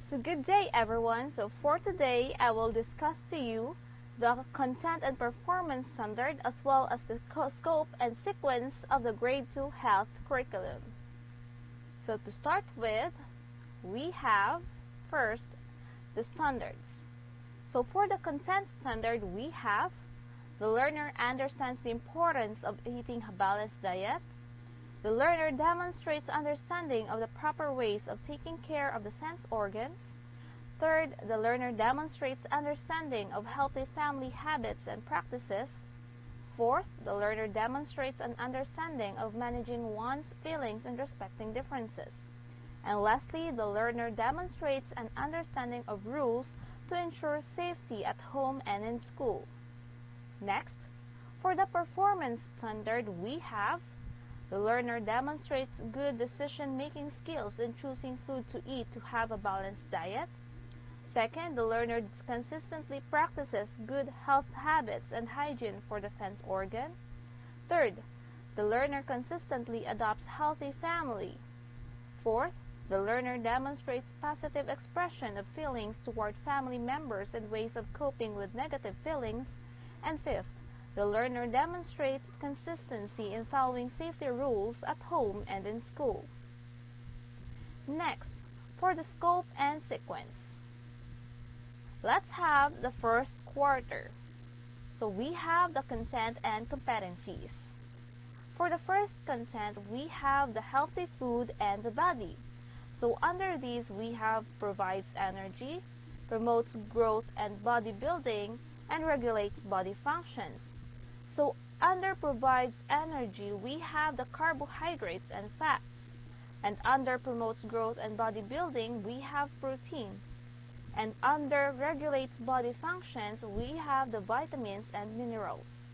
So good day everyone. So for today, I will discuss to you the content and performance standard as well as the scope and sequence of the grade 2 health curriculum. So to start with, we have first the standards. So for the content standard, we have the learner understands the importance of eating a balanced diet. The learner demonstrates understanding of the proper ways of taking care of the sense organs. Third, the learner demonstrates understanding of healthy family habits and practices. Fourth, the learner demonstrates an understanding of managing one's feelings and respecting differences. And lastly, the learner demonstrates an understanding of rules to ensure safety at home and in school. Next, for the performance standard, we have the learner demonstrates good decision-making skills in choosing food to eat to have a balanced diet. Second, the learner consistently practices good health habits and hygiene for the sense organ. Third, the learner consistently adopts healthy family. Fourth, the learner demonstrates positive expression of feelings toward family members and ways of coping with negative feelings. And fifth, the learner demonstrates consistency in following safety rules at home and in school. Next, for the scope and sequence. Let's have the first quarter. So we have the content and competencies. For the first content, we have the healthy food and the body. So under these, we have provides energy, promotes growth and bodybuilding, and regulates body functions. So under provides energy, we have the carbohydrates and fats. And under promotes growth and bodybuilding, we have protein. And under regulates body functions, we have the vitamins and minerals.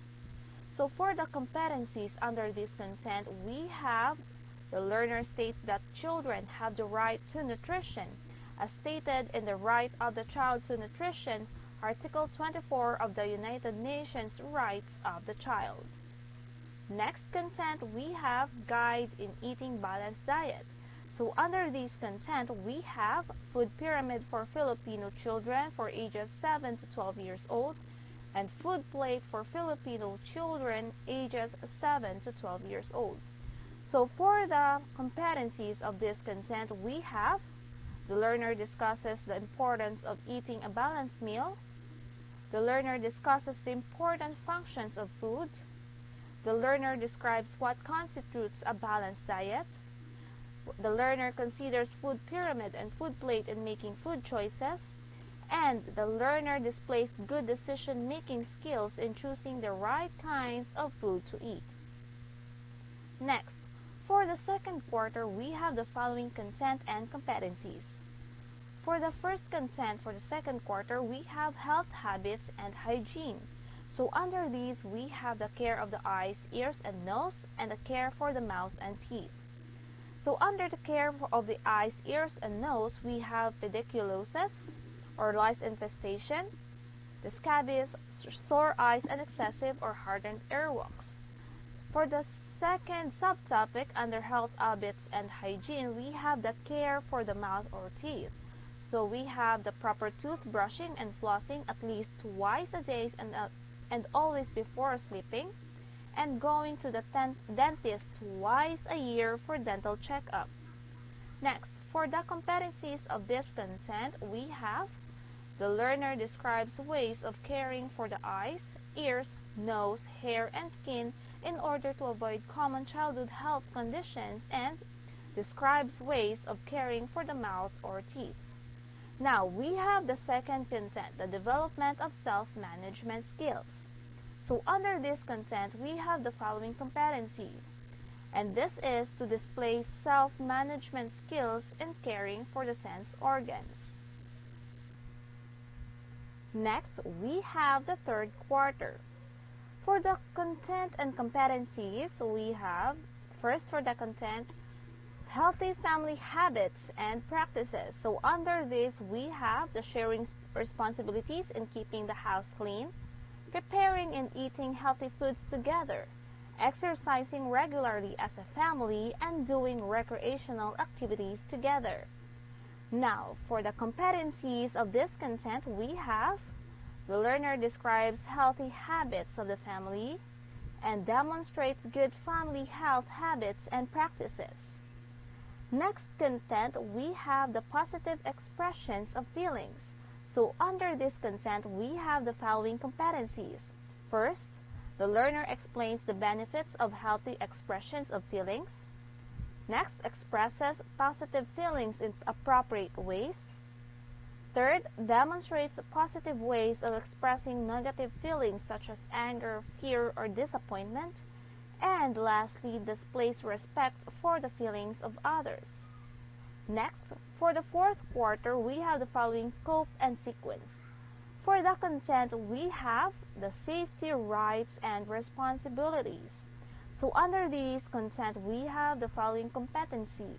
So for the competencies under this content, we have the learner states that children have the right to nutrition, as stated in the Right of the Child to Nutrition, Article 24 of the United Nations Rights of the Child. Next content, we have Guide in Eating Balanced Diet. So under this content, we have Food Pyramid for Filipino Children for ages 7 to 12 years old, and Food Plate for Filipino children ages 7 to 12 years old. So for the competencies of this content, we have the learner discusses the importance of eating a balanced meal. The learner discusses the important functions of food. The learner describes what constitutes a balanced diet. The learner considers food pyramid and food plate in making food choices. And the learner displays good decision-making skills in choosing the right kinds of food to eat. Next, for the second quarter, we have the following content and competencies. For the first content for the second quarter, we have health habits and hygiene. So under these, we have the care of the eyes, ears, and nose, and the care for the mouth and teeth. So under the care of the eyes, ears, and nose, we have pediculosis, or lice infestation, the scabies, sore eyes, and excessive or hardened earwax. For the second subtopic under health habits and hygiene, we have the care for the mouth or teeth. So we have the proper toothbrushing and flossing at least twice a day and always before sleeping, and going to the dentist twice a year for dental checkup. Next, for the competencies of this content, we have the learner describes ways of caring for the eyes, ears, nose, hair, and skin in order to avoid common childhood health conditions, and describes ways of caring for the mouth or teeth. Now, we have the second content, the development of self-management skills. So under this content, we have the following competency. And this is to display self-management skills in caring for the sense organs. Next, we have the third quarter. For the content and competencies, we have, first for the content, healthy family habits and practices. So under this, we have the sharing responsibilities in keeping the house clean, preparing and eating healthy foods together, exercising regularly as a family, and doing recreational activities together. Now, for the competencies of this content, we have the learner describes healthy habits of the family and demonstrates good family health habits and practices. Next content, we have the positive expressions of feelings. So under this content, we have the following competencies. First, the learner explains the benefits of healthy expressions of feelings. Next, expresses positive feelings in appropriate ways. Third, demonstrates positive ways of expressing negative feelings such as anger, fear, or disappointment. And lastly, displays respect for the feelings of others. Next, for the fourth quarter, we have the following scope and sequence. For the content, we have the safety, rights, and responsibilities. So under these content, we have the following competency.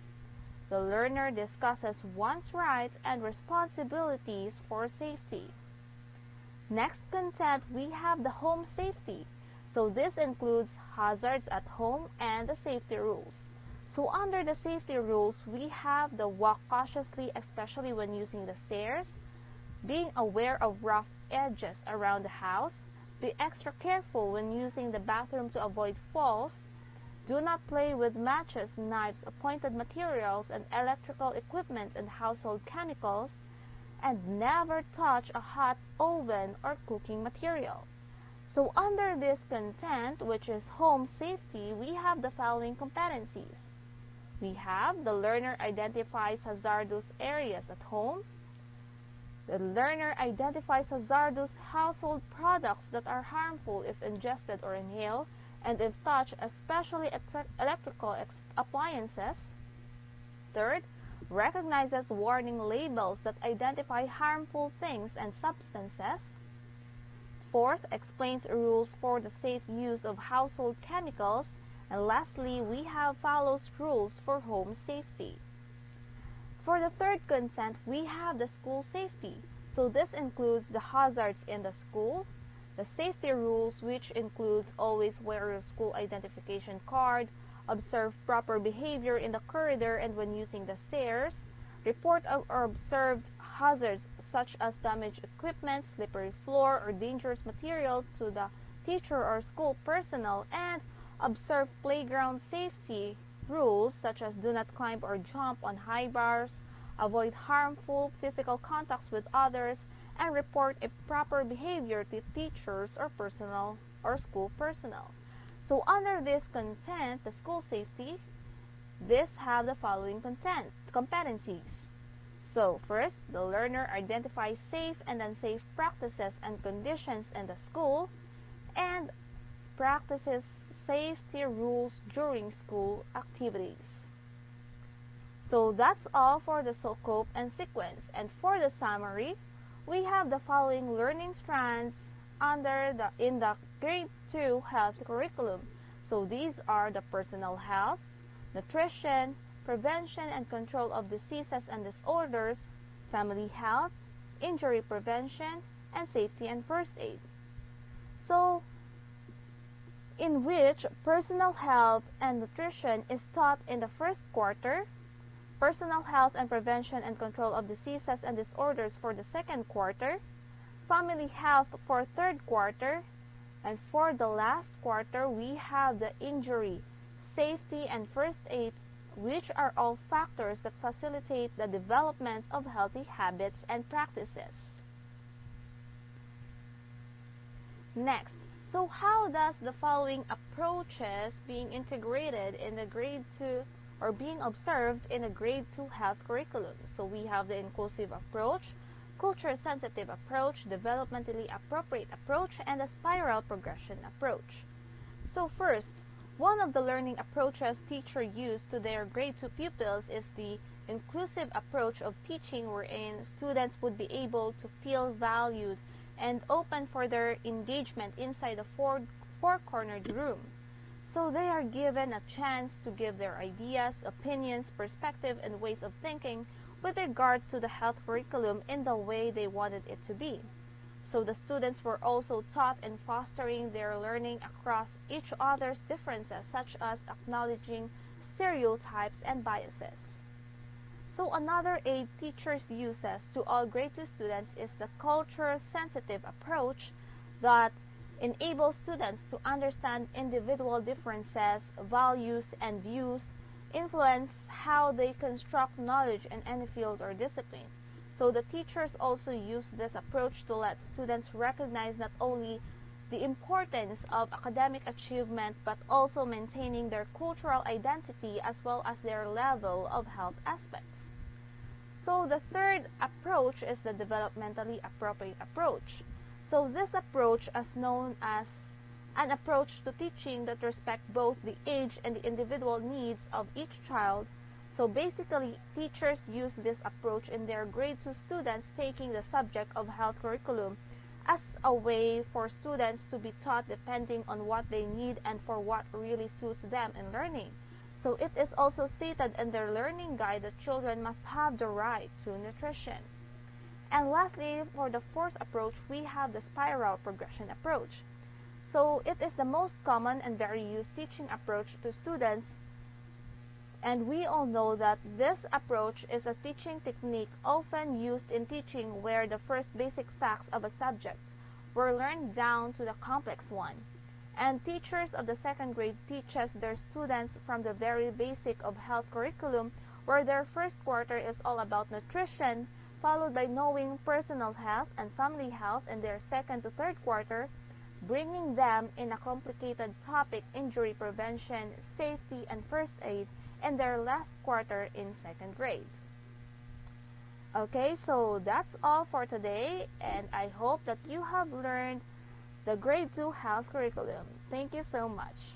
The learner discusses one's rights and responsibilities for safety. Next content, we have the home safety. So this includes hazards at home and the safety rules. So under the safety rules, we have the walk cautiously, especially when using the stairs, being aware of rough edges around the house, be extra careful when using the bathroom to avoid falls, do not play with matches, knives, pointed materials, and electrical equipment and household chemicals, and never touch a hot oven or cooking material. So under this content, which is home safety, we have the following competencies. We have the learner identifies hazardous areas at home. The learner identifies hazardous household products that are harmful if ingested or inhaled, and if touched, especially electrical appliances. Third, recognizes warning labels that identify harmful things and substances. Fourth, explains rules for the safe use of household chemicals. And lastly, we have follows rules for home safety. For the third content, we have the school safety. So this includes the hazards in the school, the safety rules, which includes always wear your school identification card, observe proper behavior in the corridor and when using the stairs, report or observed hazards such as damaged equipment, slippery floor, or dangerous material to the teacher or school personnel, and observe playground safety rules such as do not climb or jump on high bars, avoid harmful physical contacts with others, and report a proper behavior to teachers or personnel or school personnel. So under this content, the school safety, this have the following content competencies. So first, the learner identifies safe and unsafe practices and conditions in the school and practices safety rules during school activities. So that's all for the scope and sequence. And for the summary, we have the following learning strands in the grade 2 health curriculum. So these are the personal health, nutrition, prevention and control of diseases and disorders, family health, injury prevention, and safety and first aid. So, in which personal health and nutrition is taught in the first quarter, personal health and prevention and control of diseases and disorders for the second quarter, family health for third quarter, and for the last quarter, we have the injury, safety, and first aid, which are all factors that facilitate the development of healthy habits and practices. Next, so how does the following approaches being integrated in the grade 2 or being observed in a grade 2 health curriculum? So we have the inclusive approach, culture-sensitive approach, developmentally appropriate approach, and the spiral progression approach. So first, one of the learning approaches teachers use to their grade 2 pupils is the inclusive approach of teaching, wherein students would be able to feel valued and open for their engagement inside the four-cornered room. So they are given a chance to give their ideas, opinions, perspective, and ways of thinking with regards to the health curriculum in the way they wanted it to be. So the students were also taught in fostering their learning across each other's differences, such as acknowledging stereotypes and biases. So another aid teachers uses to all grade 2 students is the culture-sensitive approach that enables students to understand individual differences, values, and views, influence how they construct knowledge in any field or discipline. So the teachers also use this approach to let students recognize not only the importance of academic achievement but also maintaining their cultural identity as well as their level of health aspects. So the third approach is the developmentally appropriate approach. So this approach is known as an approach to teaching that respects both the age and the individual needs of each child. So basically, teachers use this approach in their grade 2 students taking the subject of health curriculum as a way for students to be taught depending on what they need and for what really suits them in learning. So it is also stated in their learning guide that children must have the right to nutrition. And lastly, for the fourth approach, we have the spiral progression approach. So it is the most common and very used teaching approach to students, and we all know that this approach is a teaching technique often used in teaching where the first basic facts of a subject were learned down to the complex one. And teachers of the second grade teaches their students from the very basic of health curriculum where their first quarter is all about nutrition, followed by knowing personal health and family health in their second to third quarter, bringing them in a complicated topic injury prevention, safety, and first aid in their last quarter in second grade. Okay, so that's all for today, and I hope that you have learned the grade 2 health curriculum. Thank you so much.